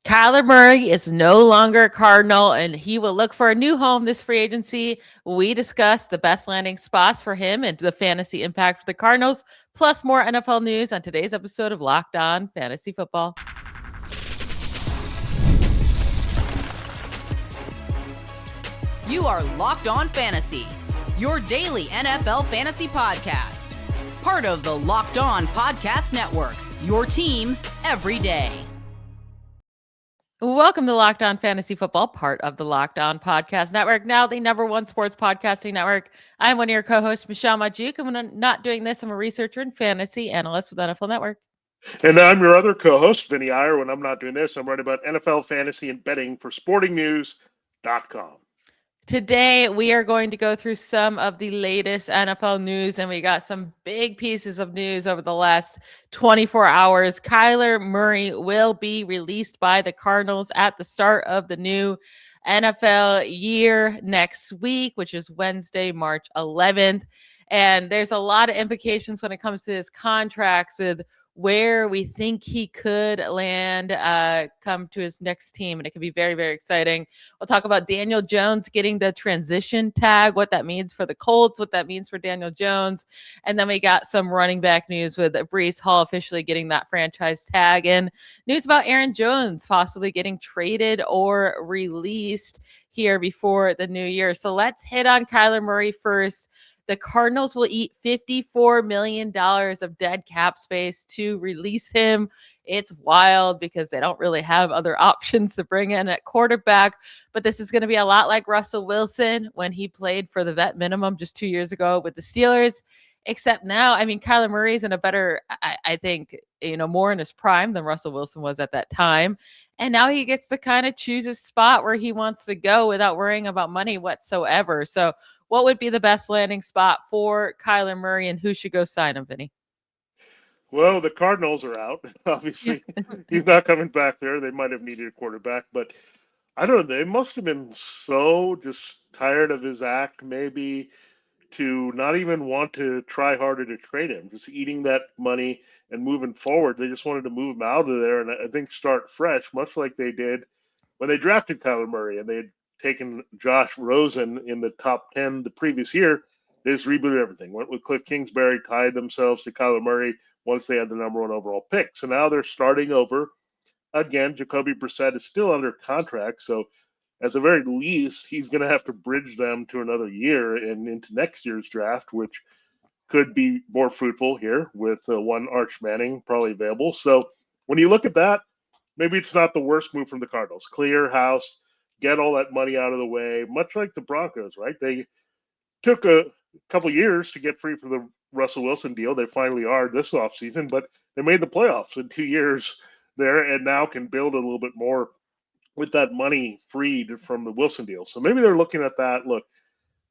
Kyler Murray is no longer a Cardinal, and he will look for a new home this free agency. We discuss the best landing spots for him and the fantasy impact for the Cardinals, plus more NFL news on today's episode of Locked On Fantasy Football. You are Locked On Fantasy, your daily NFL fantasy podcast. Part of the Locked On Podcast Network, your team every day. Welcome to Locked On Fantasy Football, part of the Locked On Podcast Network, now the #1 sports podcasting network. I'm one of your co-hosts, Michelle Magdziuk, and when I'm not doing this, I'm a researcher and fantasy analyst with NFL Network. And I'm your other co-host, Vinnie Iyer. When I'm not doing this, I'm writing about NFL fantasy and betting for sportingnews.com. Today, we are going to go through some of the latest NFL news, and we got some big pieces of news over the last 24 hours. Kyler Murray will be released by the Cardinals at the start of the new NFL year next week, which is Wednesday, March 11th. And there's a lot of implications when it comes to his contracts with where we think he could land, come to his next team. And it could be very, very exciting. We'll talk about Daniel Jones getting the transition tag, what that means for the Colts, what that means for Daniel Jones. And then we got some running back news with Breece Hall officially getting that franchise tag, and news about Aaron Jones possibly getting traded or released here before the new year. So let's hit on Kyler Murray first. The Cardinals will eat $54 million of dead cap space to release him. It's wild because they don't really have other options to bring in at quarterback. But this is going to be a lot like Russell Wilson when he played for the vet minimum just 2 years ago with the Steelers. Except now, I mean, Kyler Murray's in a better, I think, more in his prime than Russell Wilson was at that time. And now he gets to kind of choose his spot where he wants to go without worrying about money whatsoever. So what would be the best landing spot for Kyler Murray, and who should go sign him, Vinny? Well, the Cardinals are out. Obviously, he's not coming back there. They might have needed a quarterback, but I don't know. They must have been so just tired of his act, maybe, to not even want to try harder to trade him, just eating that money and moving forward. They just wanted to move him out of there and I think start fresh, much like they did when they drafted Kyler Murray and they had taken Josh Rosen in the top 10 the previous year. They just rebooted everything, went with Cliff Kingsbury, tied themselves to Kyler Murray once they had the #1 overall pick. So now they're starting over again. Jacoby Brissett is still under contract, so at the very least, he's going to have to bridge them to another year and into next year's draft, which could be more fruitful here with one Arch Manning probably available. So when you look at that, maybe it's not the worst move from the Cardinals. Clear house, get all that money out of the way, much like the Broncos, right? They took a couple years to get free from the Russell Wilson deal. They finally are this offseason, but they made the playoffs in 2 years there and now can build a little bit more with that money freed from the Wilson deal. So maybe they're looking at that. Look,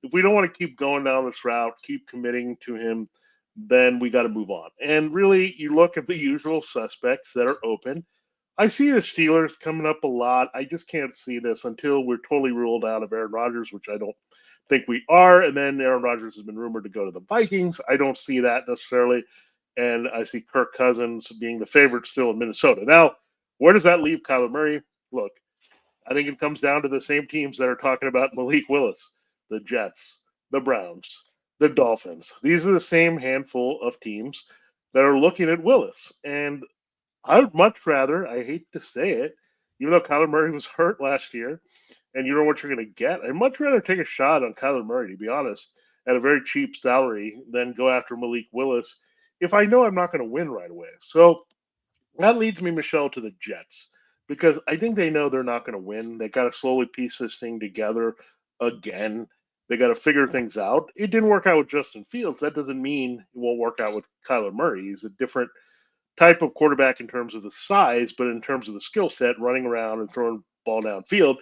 if we don't want to keep going down this route, keep committing to him, then we got to move on. And really, you look at the usual suspects that are open. I see the Steelers coming up a lot. I just can't see this until we're totally ruled out of Aaron Rodgers, which I don't think we are. And then Aaron Rodgers has been rumored to go to the Vikings. I don't see that necessarily. And I see Kirk Cousins being the favorite still in Minnesota. Now, where does that leave Kyler Murray? Look, I think it comes down to the same teams that are talking about Malik Willis, the Jets, the Browns, the Dolphins. These are the same handful of teams that are looking at Willis. And I would much rather, I hate to say it, even though Kyler Murray was hurt last year and you know what you're going to get, I'd much rather take a shot on Kyler Murray, to be honest, at a very cheap salary than go after Malik Willis if I know I'm not going to win right away. So that leads me, Michelle, to the Jets because I think they know they're not going to win. They got to slowly piece this thing together again. They got to figure things out. It didn't work out with Justin Fields. That doesn't mean it won't work out with Kyler Murray. He's a different type of quarterback in terms of the size, but in terms of the skill set, running around and throwing ball downfield,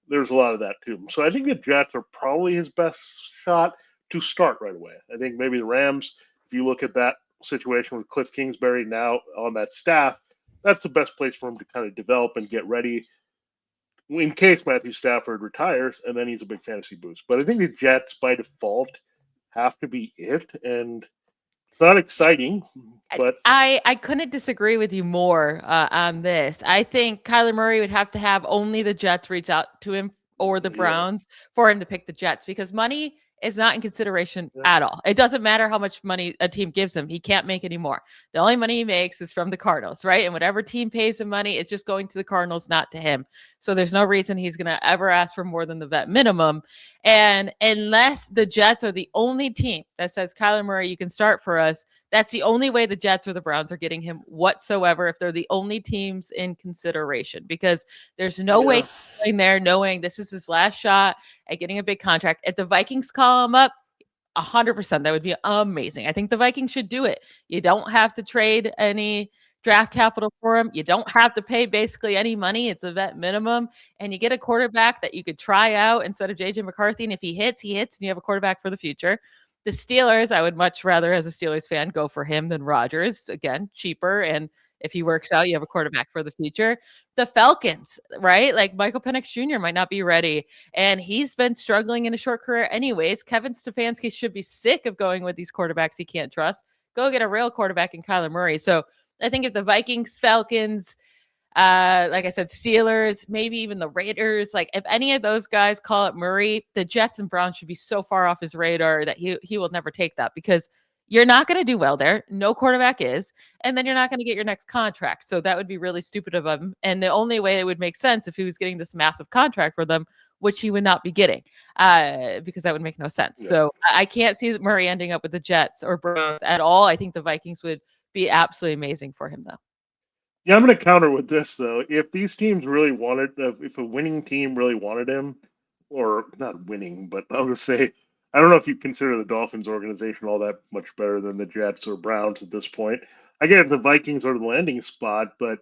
there's a lot of that too. So I think the Jets are probably his best shot to start right away. I think maybe the Rams, if you look at that situation with Cliff Kingsbury now on that staff, that's the best place for him to kind of develop and get ready in case Matthew Stafford retires, and then he's a big fantasy boost. But I think the Jets by default have to be it. And It's not exciting, but I couldn't disagree with you more on this. I think Kyler Murray would have to have only the Jets reach out to him or the yeah. Browns for him to pick the Jets because money is not in consideration Yeah. at all. It doesn't matter how much money a team gives him. He can't make any more. The only money he makes is from the Cardinals, right? And whatever team pays him money, it's just going to the Cardinals, not to him. So there's no reason he's going to ever ask for more than the vet minimum. And unless the Jets are the only team that says, Kyler Murray, you can start for us, that's the only way the Jets or the Browns are getting him whatsoever if they're the only teams in consideration, because there's no way going there knowing this is his last shot at getting a big contract. If the Vikings call him up, 100%, that would be amazing. I think the Vikings should do it. You don't have to trade any draft capital for him. You don't have to pay basically any money. It's a vet minimum. And you get a quarterback that you could try out instead of JJ McCarthy. And if he hits, and you have a quarterback for the future. The Steelers, I would much rather, as a Steelers fan, go for him than Rodgers. Again, cheaper. And if he works out, you have a quarterback for the future. The Falcons, right? Like Michael Penix Jr. might not be ready. And he's been struggling in a short career anyways. Kevin Stefanski should be sick of going with these quarterbacks he can't trust. Go get a real quarterback in Kyler Murray. So I think if the Vikings, Falcons, like I said, Steelers, maybe even the Raiders, like if any of those guys call it Murray, the Jets and Browns should be so far off his radar that he will never take that, because you're not going to do well there. No quarterback is. And then you're not going to get your next contract. So that would be really stupid of him. And the only way it would make sense if he was getting this massive contract for them, which he would not be getting, because that would make no sense. Yeah. So I can't see Murray ending up with the Jets or Browns at all. I think the Vikings would be absolutely amazing for him, though. Yeah, I'm going to counter with this though. If these teams really wanted, if a winning team really wanted him, or not winning, but I'll just say, I don't know if you consider the Dolphins organization all that much better than the Jets or Browns at this point. I get the Vikings are the landing spot, but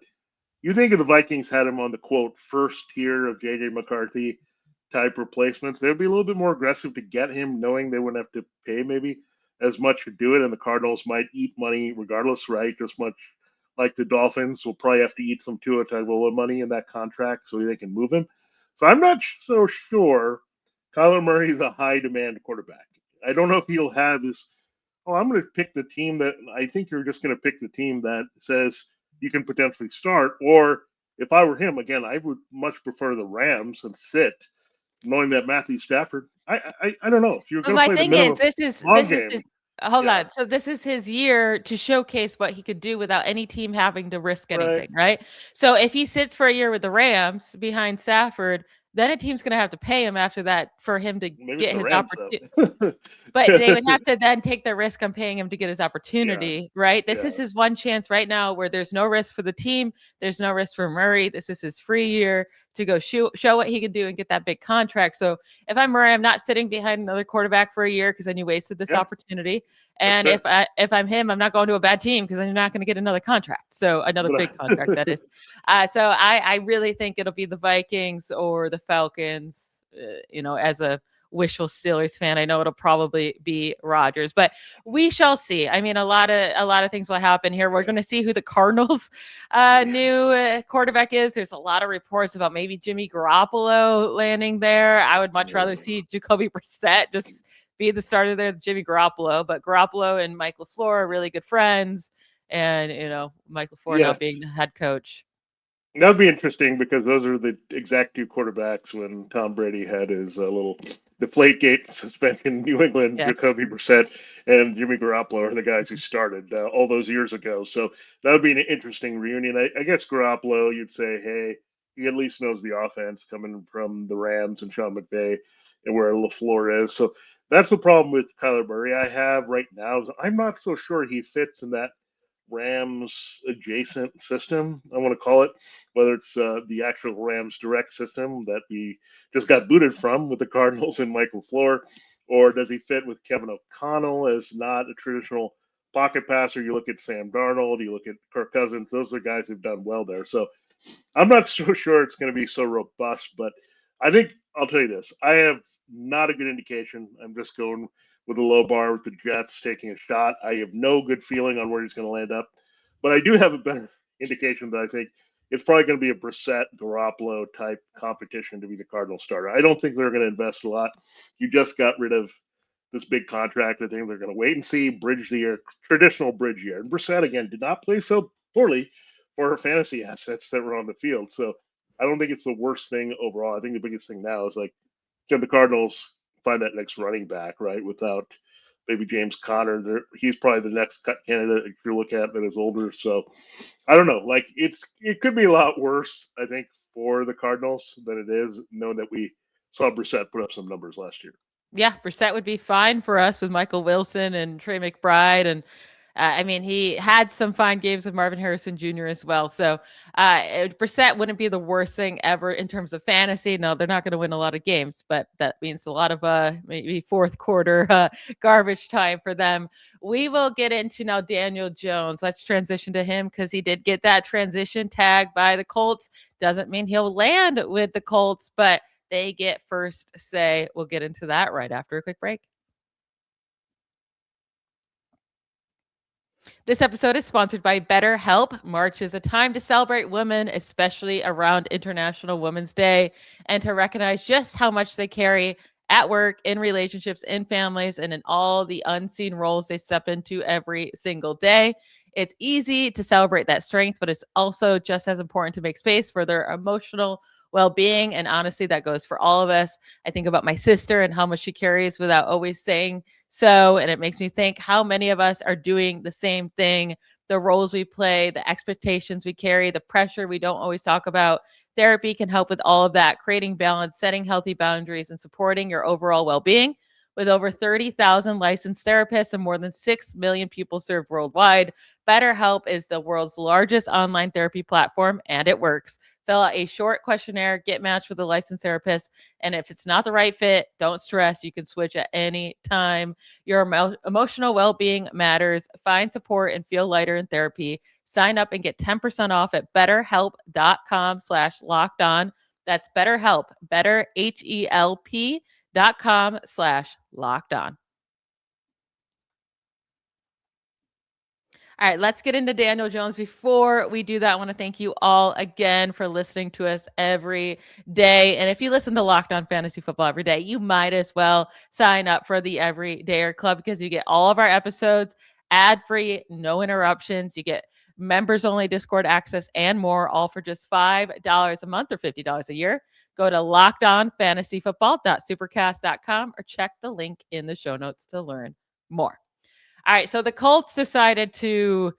you think if the Vikings had him on the quote first tier of JJ McCarthy type replacements, they'd be a little bit more aggressive to get him, knowing they wouldn't have to pay maybe as much to do it, and the Cardinals might eat money regardless, right? Just much like the Dolphins will probably have to eat some Tua Tagovailoa money in that contract so they can move him. So I'm not so sure Kyler Murray is a high demand quarterback. I don't know if he'll have this. Oh, I'm going to pick the team that I think you're just going to pick the team that says you can potentially start. Or if I were him, again, I would much prefer the Rams and sit, knowing that Matthew Stafford. I don't know if you're But going to my play the thing is, minimum long this is game. his hold Yeah, on. So this is his year to showcase what he could do without any team having to risk right. anything, right? So if he sits for a year with the Rams behind Stafford, then a team's going to have to pay him after that for him to Maybe it's get the his Rams opportunity. though. But they would have to then take the risk on paying him to get his Yeah, opportunity, right? This yeah, is his one chance right now where there's no risk for the team. There's no risk for Murray. This is his free year to go show what he can do and get that big contract. So if I'm Murray, I'm not sitting behind another quarterback for a year because then you wasted this yeah. opportunity. That's And fair. if I'm him, I'm not going to a bad team because then you're not going to get another contract. So another big contract, that is. So I really think it'll be the Vikings or the Falcons. As a wishful Steelers fan, I know it'll probably be Rodgers, but we shall see. I mean, a lot of things will happen here. We're going to see who the Cardinals new quarterback is. There's a lot of reports about maybe Jimmy Garoppolo landing there. I would much rather see Jacoby Brissett just be the starter there than Jimmy Garoppolo, but Garoppolo and Mike LaFleur are really good friends, and Mike LaFleur now Yeah, being the head coach. that would be interesting because those are the exact two quarterbacks when Tom Brady had his little Deflategate suspension in New England. Yeah. Jacoby Brissett and Jimmy Garoppolo are the guys who started all those years ago. So that would be an interesting reunion. I guess Garoppolo, you'd say, hey, he at least knows the offense coming from the Rams and Sean McVay and where LaFleur is. So that's the problem with Kyler Murray I have right now. Is I'm not so sure he fits in that Rams adjacent system, I want to call it, whether it's the actual Rams direct system that we just got booted from with the Cardinals and Michael LaFleur, or does he fit with Kevin O'Connell as not a traditional pocket passer? You look at Sam Darnold, you look at Kirk Cousins, those are guys who've done well there. So I'm not so sure it's going to be so robust, but I think I'll tell you this: I have not a good indication. I'm just going with a low bar with the Jets taking a shot. I have no good feeling on where he's going to land up, but I do have a better indication that I think it's probably going to be a Brissett Garoppolo type competition to be the Cardinal starter. I don't think they're going to invest a lot. You just got rid of this big contract. I think they're going to wait and see, bridge the year, traditional bridge year. And Brissett, again, did not play so poorly for her fantasy assets that were on the field. So I don't think it's the worst thing overall. I think the biggest thing now is like, can the Cardinals find that next running back, right? Without maybe James Conner, he's probably the next cut candidate if you look at it that is older. So I don't know. Like it could be a lot worse, I think, for the Cardinals than it is, knowing that we saw Brissett put up some numbers last year. Yeah, Brissett would be fine for us with Michael Wilson and Trey McBride. And I mean, he had some fine games with Marvin Harrison Jr. as well. So Brissett wouldn't be the worst thing ever in terms of fantasy. No, they're not going to win a lot of games, but that means a lot of maybe fourth quarter garbage time for them. We will get into now Daniel Jones. Let's transition to him because he did get that transition tag by the Colts. Doesn't mean he'll land with the Colts, but they get first say. We'll get into that right after a quick break. This episode is sponsored by BetterHelp. March is a time to celebrate women, especially around International Women's Day, and to recognize just how much they carry at work, in relationships, in families, and in all the unseen roles they step into every single day. It's easy to celebrate that strength, but it's also just as important to make space for their emotional well-being. And honestly, that goes for all of us. I think about my sister and how much she carries without always saying so. And it makes me think how many of us are doing the same thing, the roles we play, the expectations we carry, the pressure we don't always talk about. Therapy can help with all of that, creating balance, setting healthy boundaries, and supporting your overall well-being. With over 30,000 licensed therapists and more than 6 million people served worldwide, BetterHelp is the world's largest online therapy platform, and it works. Fill out a short questionnaire, get matched with a licensed therapist, and if it's not the right fit, don't stress. You can switch at any time. Your emotional well-being matters. Find support and feel lighter in therapy. Sign up and get 10% off at betterhelp.com/lockedon. That's BetterHelp, betterhelp.com/lockedon. All right, let's get into Daniel Jones. Before we do that, I want to thank you all again for listening to us every day. And if you listen to Locked On Fantasy Football every day, you might as well sign up for the Everydayer Club because you get all of our episodes ad-free, no interruptions. You get members-only Discord access and more, all for just $5 a month or $50 a year. Go to lockedonfantasyfootball.supercast.com or check the link in the show notes to learn more. All right, so the Colts decided to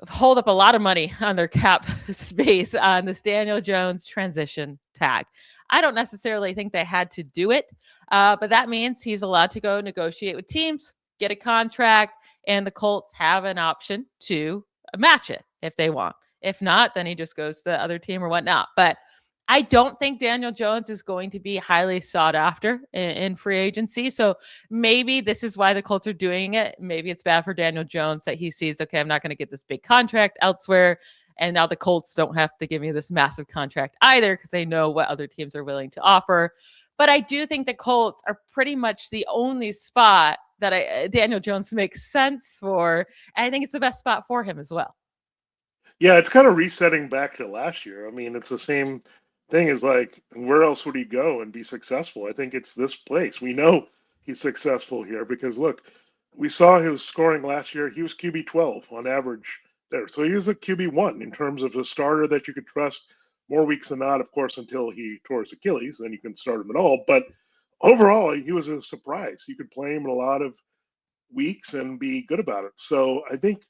hold up a lot of money on their cap space on this Daniel Jones transition tag. I don't necessarily think they had to do it, but that means he's allowed to go negotiate with teams, get a contract, and the Colts have an option to match it if they want. If not, then he just goes to the other team or whatnot. But I don't think Daniel Jones is going to be highly sought after in free agency. So maybe this is why the Colts are doing it. Maybe it's bad for Daniel Jones that he sees, okay, I'm not going to get this big contract elsewhere. And now the Colts don't have to give me this massive contract either because they know what other teams are willing to offer. But I do think the Colts are pretty much the only spot that Daniel Jones makes sense for. And I think it's the best spot for him as well. Yeah, it's kind of resetting back to last year. I mean, it's the same thing as like, where else would he go and be successful? I think it's this place. We know he's successful here because look, we saw his scoring last year. He was QB 12 on average there. So he was a QB 1 in terms of a starter that you could trust more weeks than not, of course, until he tore his Achilles. Then you can start him at all. But overall, he was a surprise. You could play him in a lot of weeks and be good about it. So I think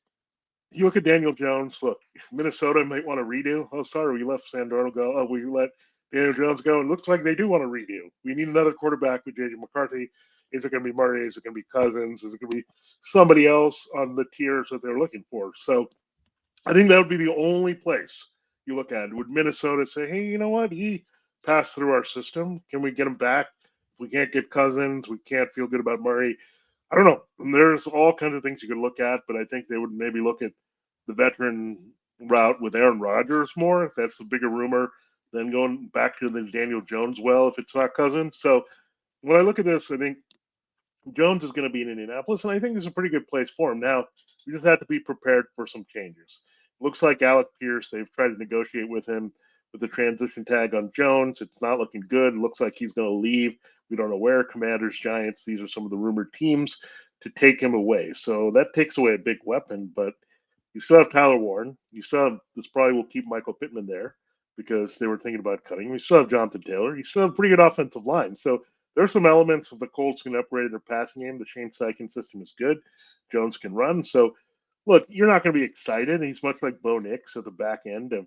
you look at Daniel Jones. Look, Minnesota might want to redo. Oh, sorry, we let Sam Darnold go. Oh, we let Daniel Jones go. It looks like they do want to redo. We need another quarterback with J.J. McCarthy. Is it going to be Murray? Is it going to be Cousins? Is it going to be somebody else on the tiers that they're looking for? So I think that would be the only place you look at. Would Minnesota say, hey, you know what? He passed through our system. Can we get him back? If we can't get Cousins, we can't feel good about Murray. I don't know. There's all kinds of things you could look at, but I think they would maybe look at the veteran route with Aaron Rodgers more. That's the bigger rumor than going back to the Daniel Jones well if it's not Cousins. So when I look at this, I think Jones is going to be in Indianapolis, and I think it's a pretty good place for him. Now, we just have to be prepared for some changes. Looks like Alec Pierce, they've tried to negotiate with him, with the transition tag on Jones. It's not looking good. It looks like he's going to leave. We don't know where. Commanders, Giants, these are some of the rumored teams to take him away. So that takes away a big weapon, but you still have Tyler Warren. You still have, this probably will keep Michael Pittman there because they were thinking about cutting him. You still have Jonathan Taylor. You still have a pretty good offensive line. So there's some elements of the Colts can upgrade their passing game. The Shane Steichen system is good. Jones can run. So look, you're not going to be excited. He's much like Bo Nix at the back end of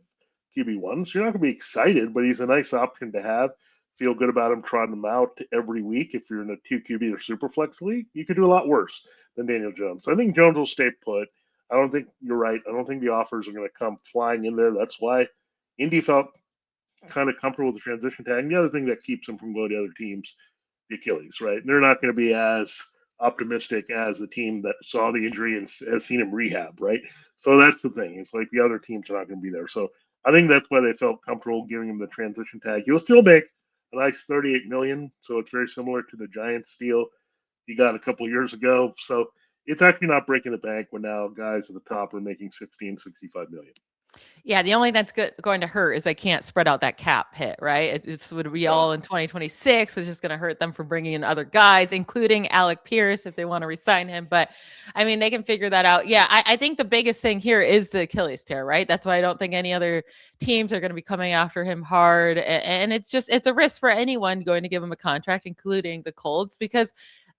QB1. So you're not going to be excited, but he's a nice option to have. Feel good about him trotting him out every week. If you're in a 2 QB or super flex league, you could do a lot worse than Daniel Jones. So I think Jones will stay put. I don't think you're right. I don't think the offers are going to come flying in there. That's why Indy felt kind of comfortable with the transition tag. And the other thing that keeps them from going to other teams, the Achilles, right? And they're not going to be as optimistic as the team that saw the injury and has seen him rehab, right? So that's the thing. It's like the other teams are not going to be there. So I think that's why they felt comfortable giving him the transition tag. He'll still make a nice $38 million, so it's very similar to the Giants deal he got a couple of years ago. So it's actually not breaking the bank when now guys at the top are making 16, 65 million. Yeah, the only thing that's going to hurt is they can't spread out that cap hit, right? It's would be all in 2026, which is going to hurt them from bringing in other guys, including Alec Pierce if they want to resign him. But I mean, they can figure that out. Yeah, I think the biggest thing here is the Achilles tear, right? That's why I don't think any other teams are going to be coming after him hard. And it's a risk for anyone going to give him a contract, including the Colts, because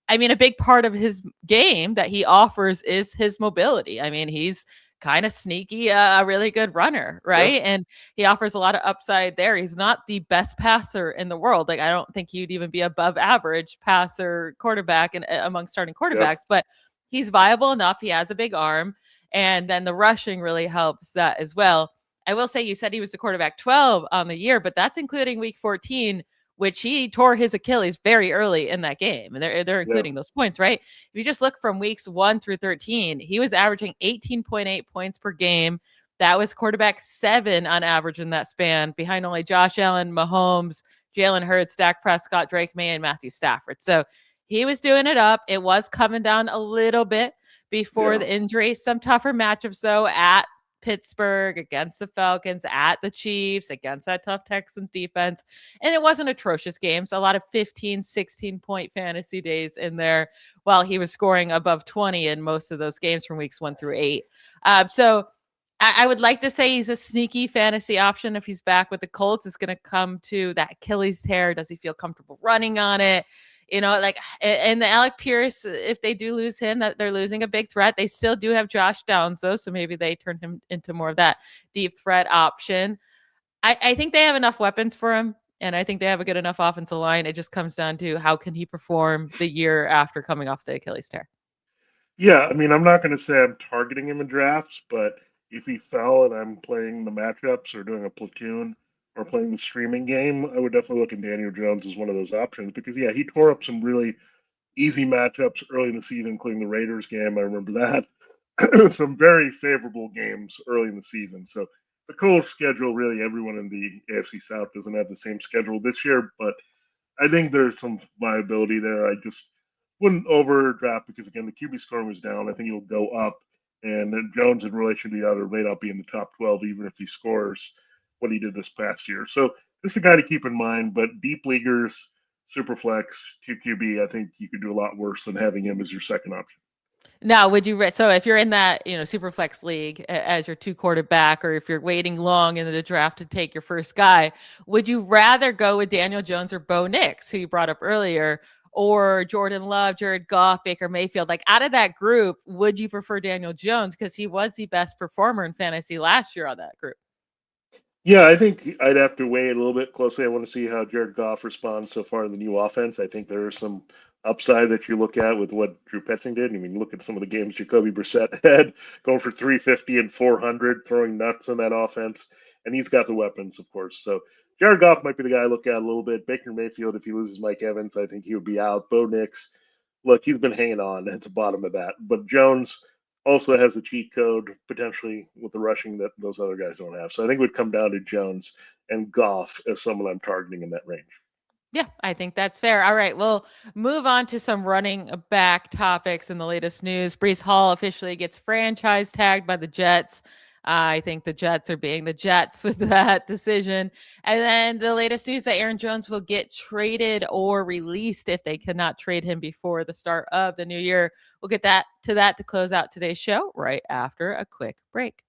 I mean, a big part of his game that he offers is his mobility. I mean, he's kind of sneaky, a really good runner, right? Yeah. And he offers a lot of upside there. He's not the best passer in the world. Like, I don't think he'd even be above average passer quarterback and among starting quarterbacks, but he's viable enough. He has a big arm. And then the rushing really helps that as well. I will say, you said he was the quarterback 12 on the year, but that's including week 14, which he tore his Achilles very early in that game. And they're including those points, right? If you just look from weeks 1 through 13, he was averaging 18.8 points per game. That was quarterback 7 on average in that span, behind only Josh Allen, Mahomes, Jalen Hurts, Dak Prescott, Drake May, and Matthew Stafford. So he was doing it up. It was coming down a little bit before the injury. Some tougher matchups, though, at Pittsburgh, against the Falcons, at the Chiefs, against that tough Texans defense. And it wasn't atrocious games. A lot of 15, 16-point fantasy days in there while he was scoring above 20 in most of those games from weeks 1 through 8. So I would like to say he's a sneaky fantasy option if he's back with the Colts. It's going to come to that Achilles tear. Does he feel comfortable running on it? You know, like, and the Alec Pierce, if they do lose him, that they're losing a big threat. They still do have Josh Downs, though, so maybe they turn him into more of that deep threat option. I think they have enough weapons for him, and I think they have a good enough offensive line. It just comes down to how can he perform the year after coming off the Achilles tear. Yeah, I mean, I'm not going to say I'm targeting him in drafts, but if he fell and I'm playing the matchups or doing a platoon or playing the streaming game, I would definitely look at Daniel Jones as one of those options because, yeah, he tore up some really easy matchups early in the season, including the Raiders game. I remember that. Some very favorable games early in the season. So the Colts schedule, really, everyone in the AFC South doesn't have the same schedule this year, but I think there's some viability there. I just wouldn't overdraft because, again, the QB scoring was down. I think he'll go up. And then Jones, in relation to the other, may not be in the top 12, even if he scores what he did this past year. So this is a guy to keep in mind. But deep leaguers, Superflex, 2 QB, I think you could do a lot worse than having him as your second option. Now, would you, so if you're in that, super flex league as your 2 quarterback, or if you're waiting long into the draft to take your first guy, would you rather go with Daniel Jones or Bo Nix, who you brought up earlier, or Jordan Love, Jared Goff, Baker Mayfield? Like, out of that group, would you prefer Daniel Jones? Because he was the best performer in fantasy last year on that group. Yeah, I think I'd have to weigh it a little bit closely. I want to see how Jared Goff responds so far in the new offense. I think there is some upside that you look at with what Drew Petzing did. I mean, look at some of the games Jacoby Brissett had, going for 350 and 400, throwing nuts in that offense. And he's got the weapons, of course. So Jared Goff might be the guy I look at a little bit. Baker Mayfield, if he loses Mike Evans, I think he would be out. Bo Nix, look, he's been hanging on at the bottom of that. But Jones also has the cheat code potentially with the rushing that those other guys don't have. So I think it would come down to Jones and Goff as someone I'm targeting in that range. Yeah, I think that's fair. All right, we'll move on to some running back topics in the latest news. Breece Hall officially gets franchise tagged by the Jets. I think the Jets are being the Jets with that decision. And then the latest news that Aaron Jones will get traded or released if they cannot trade him before the start of the new year. We'll get to that to close out today's show right after a quick break.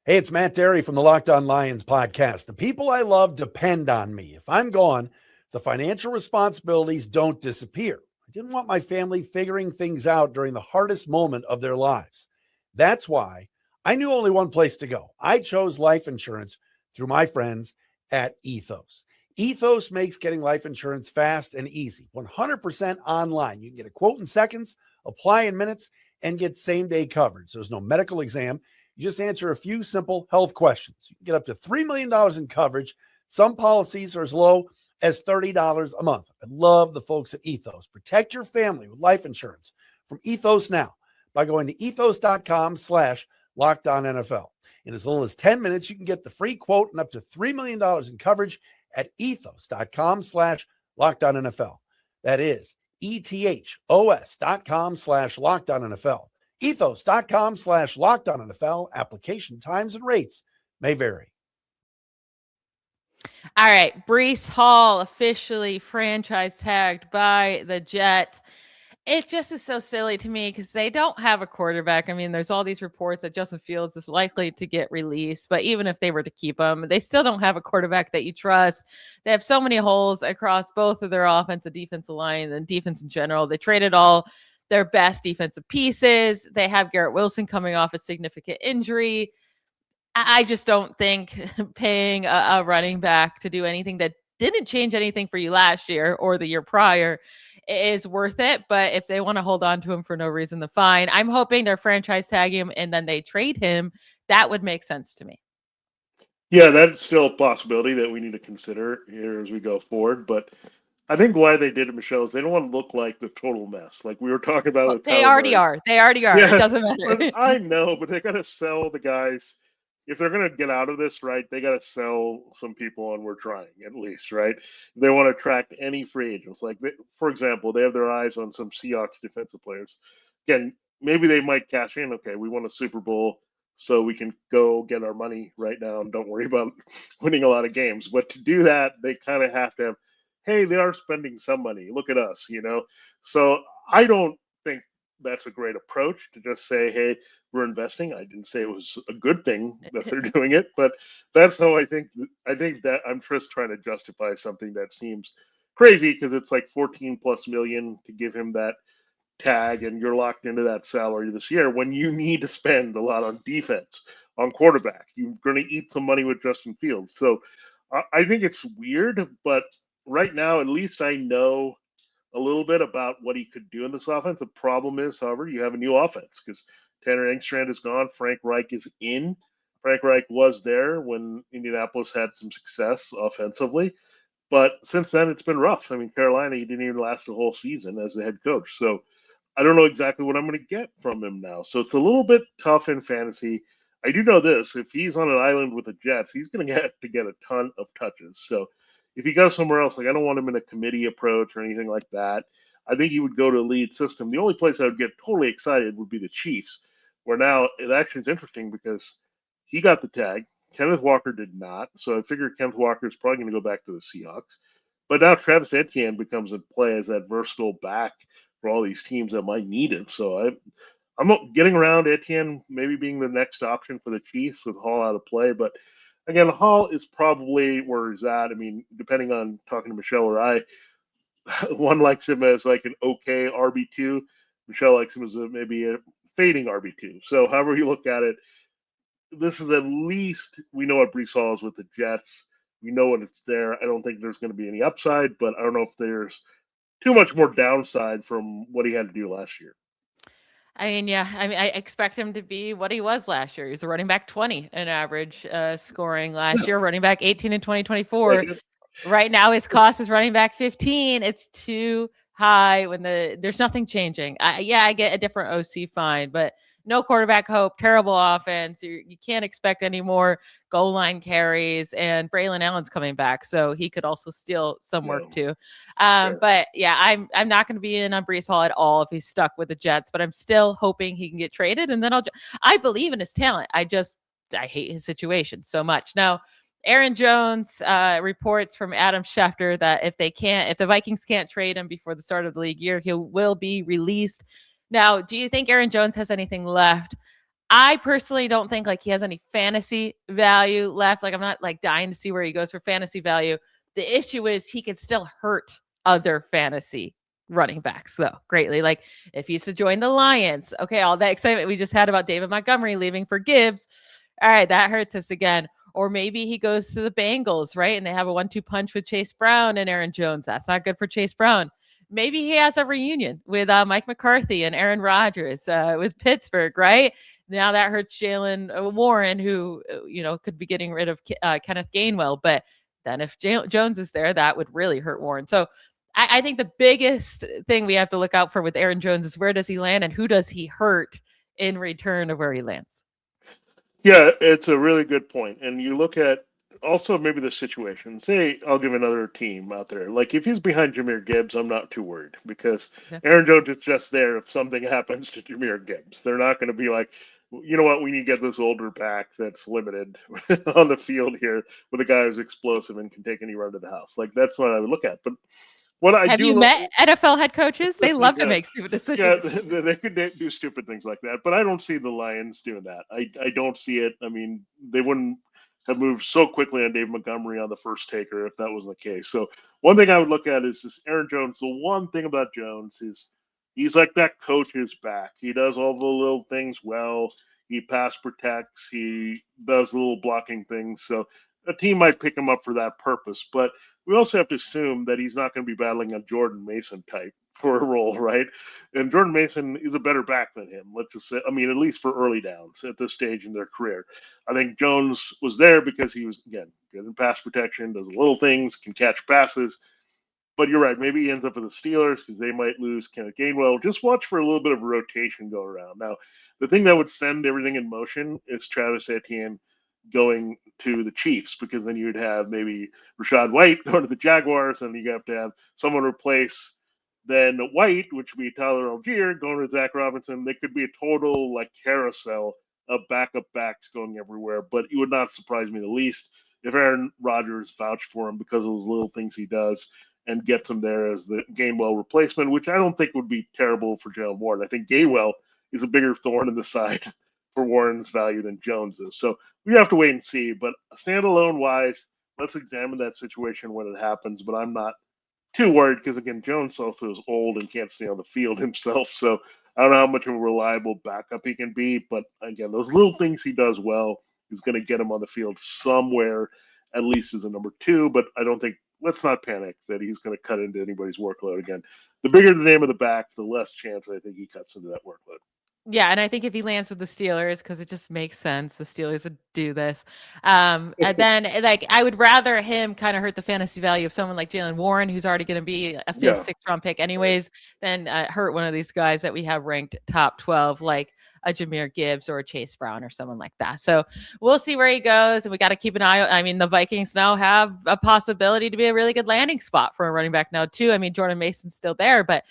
Hey, it's Matt Derry from the Locked On Lions podcast. The people I love depend on me. If I'm gone, the financial responsibilities don't disappear. I didn't want my family figuring things out during the hardest moment of their lives. That's why I knew only one place to go. I chose life insurance through my friends at Ethos. Ethos makes getting life insurance fast and easy, 100% online. You can get a quote in seconds, apply in minutes, and get same-day coverage. There's no medical exam. You just answer a few simple health questions. You can get up to $3 million in coverage. Some policies are as low as $30 a month. I love the folks at Ethos. Protect your family with life insurance from Ethos now by going to ethos.com/LockedOnNFL. In as little as 10 minutes, you can get the free quote and up to $3 million in coverage at ethos.com/LockedOnNFL. That is ethos.com/LockedOnNFL. Ethos.com/LockedOnNFL. Application times and rates may vary. All right, Breece Hall officially franchise tagged by the Jets. It just is so silly to me because they don't have a quarterback. I mean, there's all these reports that Justin Fields is likely to get released, but even if they were to keep him, they still don't have a quarterback that you trust. They have so many holes across both of their offensive defensive line and defense in general. They traded all their best defensive pieces. They have Garrett Wilson coming off a significant injury. I just don't think paying a running back to do anything that didn't change anything for you last year or the year prior is worth it. But if they want to hold on to him for no reason, then fine. I'm hoping they're franchise tag him and then they trade him. That would make sense to me. Yeah, that's still a possibility that we need to consider here as we go forward. But I think why they did it, Michelle, is they don't want to look like the total mess. Like we were talking about with They Kyler already Murray. are. They already are. Yeah, It doesn't matter. but I know, but they got to sell the guys. If they're going to get out of this, right, they got to sell some people on we're trying, at least, right? They want to attract any free agents. Like, for example, they have their eyes on some Seahawks defensive players. Again, maybe they might cash in. Okay, we won a Super Bowl, so we can go get our money right now and don't worry about winning a lot of games. But to do that, they kind of have to have, hey, they are spending some money. Look at us, you know? So I don't think that's a great approach to just say, hey, we're investing. I didn't say it was a good thing that they're doing it, but that's how I think that I'm just trying to justify something that seems crazy because it's like 14 plus million to give him that tag and you're locked into that salary this year when you need to spend a lot on defense, on quarterback. You're going to eat some money with Justin Fields. So I think it's weird, but right now, at least I know a little bit about what he could do in this offense. The problem is, however, you have a new offense because Tanner Engstrand is gone. Frank Reich is in. Frank Reich was there when Indianapolis had some success offensively. But since then, it's been rough. I mean, Carolina, he didn't even last the whole season as the head coach. So I don't know exactly what I'm going to get from him now. So it's a little bit tough in fantasy. I do know this. If he's on an island with the Jets, he's going to have to get a ton of touches. So if he goes somewhere else, like I don't want him in a committee approach or anything like that. I think he would go to a lead system. The only place I would get totally excited would be the Chiefs, where now it actually is interesting because he got the tag. Kenneth Walker did not. So I figure Kenneth Walker is probably going to go back to the Seahawks. But now Travis Etienne becomes a play as that versatile back for all these teams that might need him. So I'm getting around Etienne maybe being the next option for the Chiefs with Hall out of play. But again, Hall is probably where he's at. I mean, depending on talking to Michelle or I, one likes him as like an okay RB2. Michelle likes him as maybe a fading RB2. So however you look at it, this is at least we know what Breece Hall is with the Jets. We know what it's there. I don't think there's going to be any upside, but I don't know if there's too much more downside from what he had to do last year. I mean, yeah. I mean, I expect him to be what he was last year. He's a running back 20 in average scoring last year, running back 18 in 2024. Right now, his cost is running back 15. It's too high when there's nothing changing. I get a different OC fine, but no quarterback hope, terrible offense. You can't expect any more goal line carries, and Braylon Allen's coming back, so he could also steal some work too. But yeah, I'm not going to be in on Breece Hall at all if he's stuck with the Jets, but I'm still hoping he can get traded, and then I believe in his talent. I hate his situation so much. Now, Aaron Jones reports from Adam Schefter that if the Vikings can't trade him before the start of the league year, he will be released. Now, do you think Aaron Jones has anything left? I personally don't think like he has any fantasy value left. Like I'm not like dying to see where he goes for fantasy value. The issue is he can still hurt other fantasy running backs though greatly. Like if he's to join the Lions, okay, all that excitement we just had about David Montgomery leaving for Gibbs. All right, that hurts us again. Or maybe he goes to the Bengals, right? And they have a 1-2 punch with Chase Brown and Aaron Jones. That's not good for Chase Brown. Maybe he has a reunion with Mike McCarthy and Aaron Rodgers with Pittsburgh, right? Now that hurts Jalen Warren, who, could be getting rid of Kenneth Gainwell. But then if Jones is there, that would really hurt Warren. So I think the biggest thing we have to look out for with Aaron Jones is where does he land and who does he hurt in return of where he lands? Yeah, it's a really good point. And you look at also maybe the situation. Say, I'll give another team out there. Like if he's behind Jahmyr Gibbs, I'm not too worried because Aaron Jones is just there if something happens to Jahmyr Gibbs. They're not going to be like, you know what, we need to get this older back that's limited on the field here with a guy who's explosive and can take any run to the house. Like that's what I would look at. But have you met NFL head coaches? They love to make stupid decisions. Yeah, they could do stupid things like that, but I don't see the Lions doing that. I don't see it. I mean, they wouldn't have moved so quickly on Dave Montgomery on the first taker if that was the case. So one thing I would look at is this Aaron Jones. The one thing about Jones is he's like that coach's back. He does all the little things well. He pass protects. He does little blocking things. So a team might pick him up for that purpose, but we also have to assume that he's not going to be battling a Jordan Mason type for a role, right? And Jordan Mason is a better back than him. Let's just say, I mean, at least for early downs at this stage in their career. I think Jones was there because he was, again, good in pass protection, does little things, can catch passes. But you're right. Maybe he ends up with the Steelers because they might lose Kenneth Gainwell. Just watch for a little bit of a rotation go around. Now, the thing that would send everything in motion is Travis Etienne going to the Chiefs, because then you'd have maybe Rachaad White going to the Jaguars, and you have to have someone replace then White, which would be Tyler Algier, going to Zach Robinson. They could be a total like carousel of backup backs going everywhere. But it would not surprise me the least if Aaron Rodgers vouched for him because of those little things he does and gets him there as the Gainwell replacement, which I don't think would be terrible for Jalen Warren. I think Gainwell is a bigger thorn in the side for Warren's value than Jones is. So we have to wait and see. But standalone wise, let's examine that situation when it happens. But I'm not too worried because, again, Jones also is old and can't stay on the field himself. So I don't know how much of a reliable backup he can be. But again, those little things he does well is going to get him on the field somewhere, at least as a number two. But I don't think, let's not panic that he's going to cut into anybody's workload again. The bigger the name of the back, the less chance I think he cuts into that workload. Yeah, and I think if he lands with the Steelers, because it just makes sense, the Steelers would do this. And then, like, I would rather him kind of hurt the fantasy value of someone like Jalen Warren, who's already going to be a fifth, sixth round pick anyways, than hurt one of these guys that we have ranked top 12, like a Jahmyr Gibbs or a Chase Brown or someone like that. So we'll see where he goes, and we got to keep an eye. I mean, the Vikings now have a possibility to be a really good landing spot for a running back now too. I mean, Jordan Mason's still there, but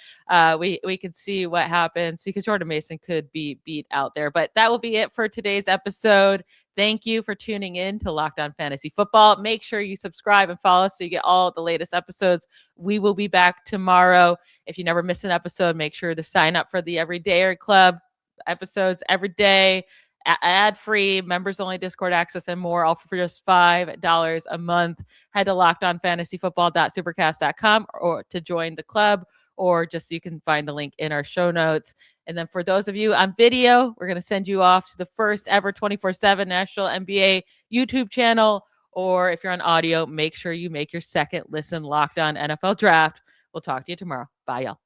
we can see what happens because Jordan Mason could be beat out there. But that will be it for today's episode. Thank you for tuning in to Locked On Fantasy Football. Make sure you subscribe and follow so you get all the latest episodes. We will be back tomorrow. If you never miss an episode, make sure to sign up for the Everydayer Club. Episodes every day, ad-free, members-only Discord access, and more, all for just $5 a month. Head to lockedonfantasyfootball.supercast.com or to join the club, or just you can find the link in our show notes. And then for those of you on video, we're going to send you off to the first ever 24/7 National NBA YouTube channel. Or if you're on audio, make sure you make your second listen Locked On NFL Draft. We'll talk to you tomorrow. Bye, y'all.